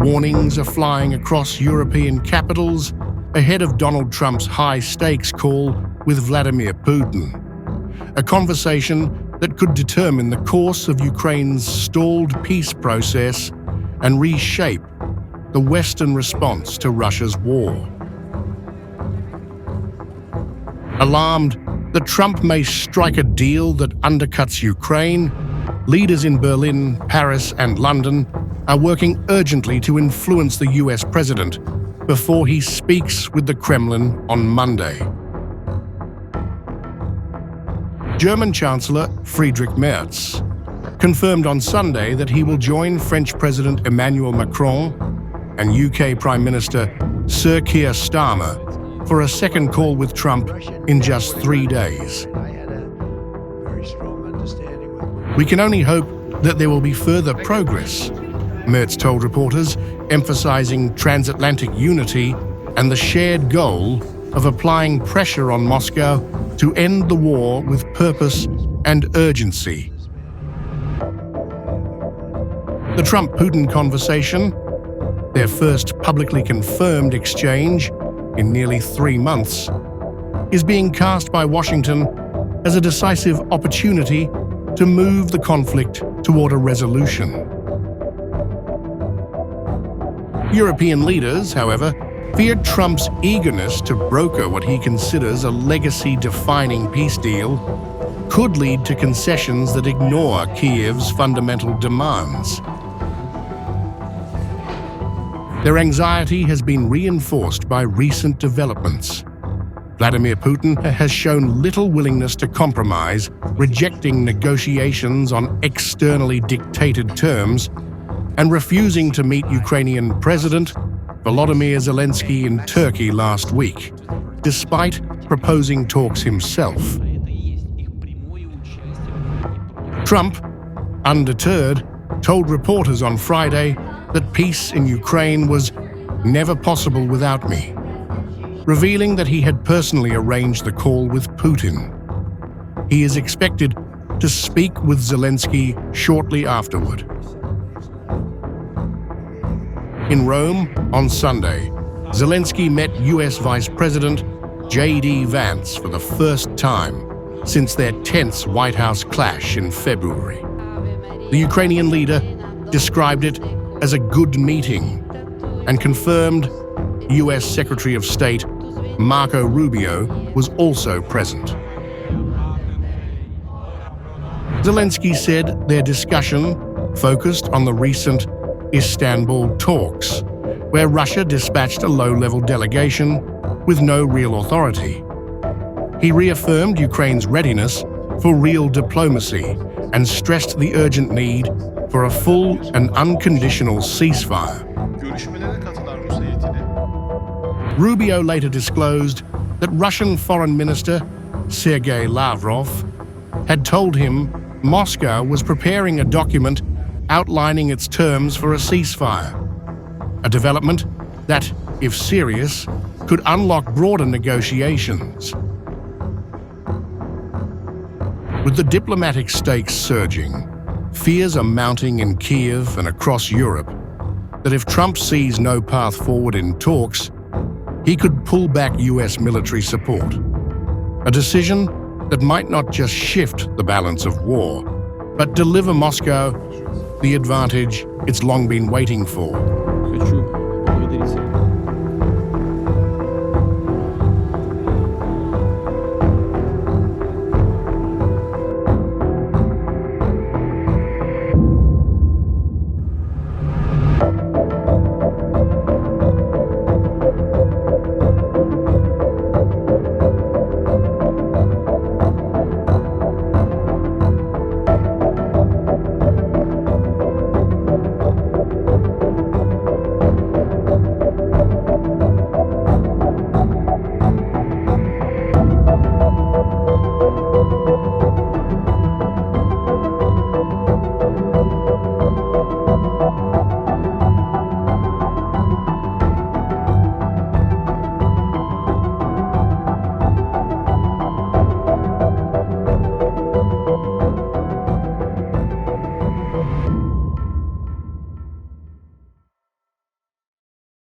Warnings are flying across European capitals ahead of Donald Trump's high-stakes call with Vladimir Putin, a conversation that could determine the course of Ukraine's stalled peace process and reshape the Western response to Russia's war. Alarmed that Trump may strike a deal that undercuts Ukraine, leaders in Berlin, Paris, and London are working urgently to influence the US president before he speaks with the Kremlin on Monday. German Chancellor Friedrich Merz confirmed on Sunday that he will join French President Emmanuel Macron and UK Prime Minister Sir Keir Starmer for a second call with Trump in just 3 days. We can only hope that there will be further progress, Merz told reporters, emphasizing transatlantic unity and the shared goal of applying pressure on Moscow to end the war with purpose and urgency. The Trump-Putin conversation, their first publicly confirmed exchange in nearly 3 months, is being cast by Washington as a decisive opportunity to move the conflict toward a resolution. European leaders, however, feared Trump's eagerness to broker what he considers a legacy-defining peace deal could lead to concessions that ignore Kiev's fundamental demands. Their anxiety has been reinforced by recent developments. Vladimir Putin has shown little willingness to compromise, rejecting negotiations on externally dictated terms and refusing to meet Ukrainian President Volodymyr Zelensky in Turkey last week, despite proposing talks himself. Trump, undeterred, told reporters on Friday that peace in Ukraine was never possible without me, revealing that he had personally arranged the call with Putin. He is expected to speak with Zelensky shortly afterward. In Rome on Sunday, Zelensky met US Vice President J.D. Vance for the first time since their tense White House clash in February. The Ukrainian leader described it as a good meeting and confirmed US Secretary of State Marco Rubio was also present. Zelensky said their discussion focused on the recent Istanbul talks, where Russia dispatched a low-level delegation with no real authority. He reaffirmed Ukraine's readiness for real diplomacy and stressed the urgent need for a full and unconditional ceasefire. Rubio later disclosed that Russian Foreign Minister Sergei Lavrov had told him Moscow was preparing a document outlining its terms for a ceasefire, a development that, if serious, could unlock broader negotiations. With the diplomatic stakes surging, fears are mounting in Kiev and across Europe that if Trump sees no path forward in talks, he could pull back US military support, a decision that might not just shift the balance of war, but deliver Moscow the advantage it's long been waiting for.